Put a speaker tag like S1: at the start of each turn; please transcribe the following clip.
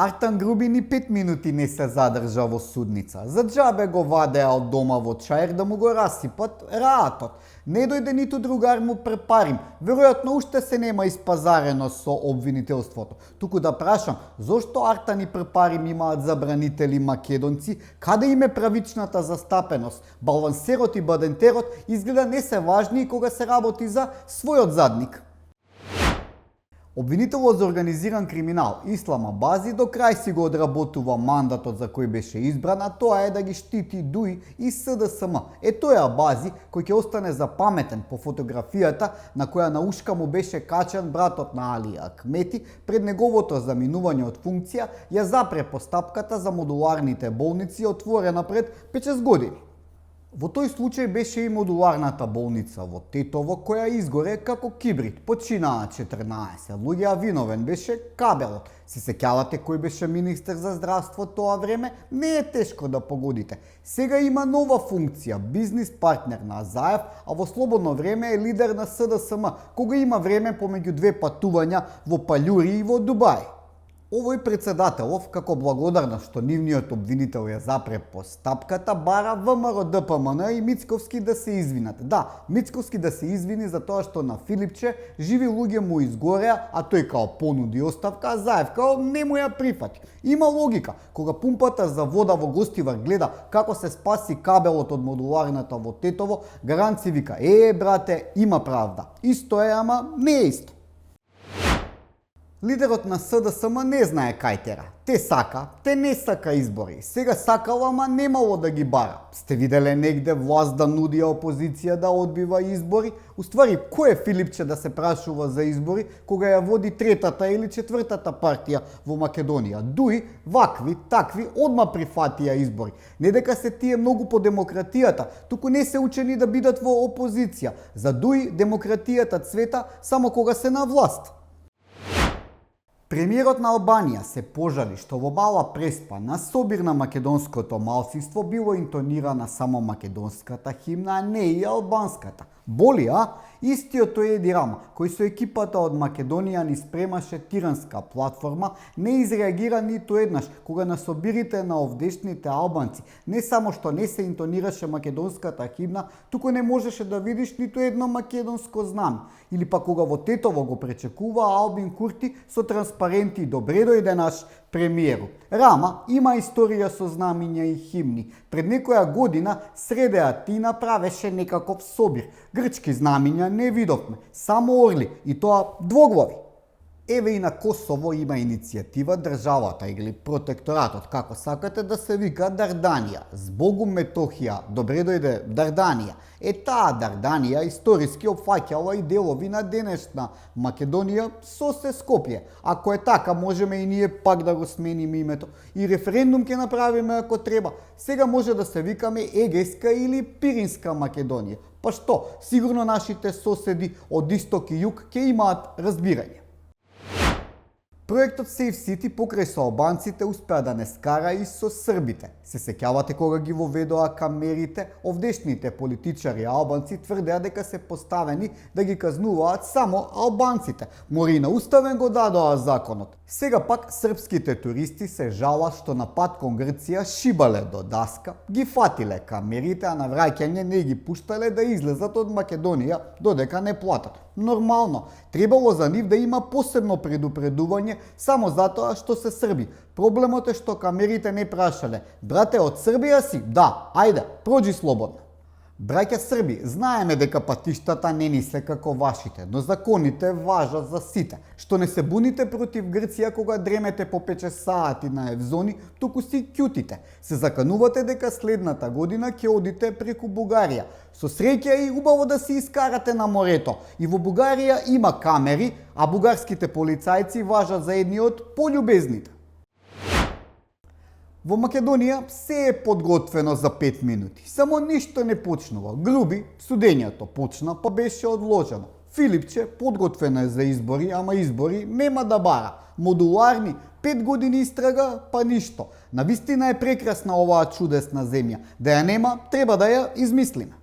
S1: Артан Груби ни 5 минути не се задржа во судница. За џабе го вадеа од дома во чаер да му го расипат раатот. Не дојде ниту другар му препарим. Веројатно уште се нема испазарено со обвинителството. Туку да прашам, зошто Артан и препарим имаат забранители македонци? Каде им е правичната застапеност? Балвансерот и бадентерот изгледа не се важни кога се работи за својот задник. Обвинителот за организиран криминал Ислам Абази до крај си го одработува мандатот за кој беше избран, а тоа е да ги штити ДУИ и СДСМ. Тој е Абази кој ќе остане запаметен по фотографијата на која на ушка му беше качен братот на Али Акмети пред неговото заминување од функција, ја запре постапката за модуларните болници отворена пред 5-6 години. Во тој случај беше и модуларната болница во Тетово која изгоре како кибрид. Починаа 14 луѓе, а виновен беше кабелот. Се сеќавате кој беше министер за здравство тоа време? Не е тешко да погодите. Сега има нова функција, бизнис партнер на Заев, а во слободно време е лидер на СДСМ, кога има време помеѓу две патувања во Палјури и во Дубај. Овој председателов, како благодарна што нивниот обвинител ја запре постапката, бара ВМРО ДПМН и Мицковски да се извинат. Да, Мицковски да се извини за тоа што на Филипче живи луѓе му изгореа, а тој као понуди оставка, а Заев као не му ја прифати. Има логика, кога пумпата за вода во Гостивар гледа како се спаси кабелот од модуларната во Тетово, Гаранци вика: брате, има правда. Исто е, ама не е исто. Лидерот на СДСМ не знае кај тера. Те не сака избори. Сега сакало, ама немало да ги бара. Сте виделе негде власт да нуди опозиција да одбива избори? Уствари, кој е Филипче да се прашува за избори кога ја води третата или четвртата партија во Македонија? ДУИ, вакви, такви, одма прифатија избори. Не дека се тие многу по демократијата, туку не се учени да бидат во опозиција. За ДУИ демократијата цвета само кога се на власт. Премиерот на Албанија се пожали што во Мала Преспа на собир на македонското малцинство било интонирана само македонската химна, а не и албанската. Боли, а? Истиот тој Еди Рама, кој со екипата од Македонија ни спремаше тиранска платформа, не изреагира ниту еднаш кога на собирите на овдешните албанци не само што не се интонираше македонската химна, туку не можеше да видиш ниту едно македонско знаме. Или па кога во Тетово го пречекува Албин Курти со транспаренти "Добре дојде наш премиеру". Рама има историја со знамиња и химни. Пред некоја година Среде Атина правеше некаков собир. Грчки знамиња не видовме, само орли, и тоа двоглави. Еве и на Косово има иницијатива државата или протекторатот, како сакате да се вика, Дарданија. Збогум Метохија, добре дојде Дарданија. Таа Дарданија историски опфаќала и делови на денешна Македонија со се Скопје. Ако е така, можеме и ние пак да го смениме името. И референдум ќе направиме ако треба. Сега може да се викаме Егејска или Пиринска Македонија. Па што, сигурно нашите соседи од исток и југ ќе имаат разбирање. Проектот Safe City покрај со албанците успеа да не скара и со србите. Се сеќавате кога ги воведоа камерите, овдешните политичари албанци тврдеа дека се поставени да ги казнуваат само албанците. Мори и на уставен го дадоа законот. Сега пак српските туристи се жалат што на пат кон Грција шибале до даска, ги фатиле камерите, а на враќање не ги пуштале да излезат од Македонија додека не платат. Нормално, требало за нив да има посебно предупредување само затоа што се срби. Проблемот е што камерите не прашале: "Брате, од Србија си?" "Да, ајде, проđи слободно." Браќа Срби, знаеме дека патиштата не ни се како вашите, но законите важат за сите. Што не се буните против Грција кога дремете по 5 сати на Евзони, туку си ќутите. Се заканувате дека следната година ќе одите преку Бугарија. Со среќа и убаво да си искарате на морето. И во Бугарија има камери, а бугарските полицајци важат за едни од пољубезните. Во Македонија се е подготвено за 5 минути. Само ништо не почнува. Груби, судењето почна, па беше одложено. Филипче подготвено е за избори, ама избори нема да бара. Модуларни, 5 години истрага, па ништо. Навистина е прекрасна оваа чудесна земја. Да ја нема, треба да ја измислиме.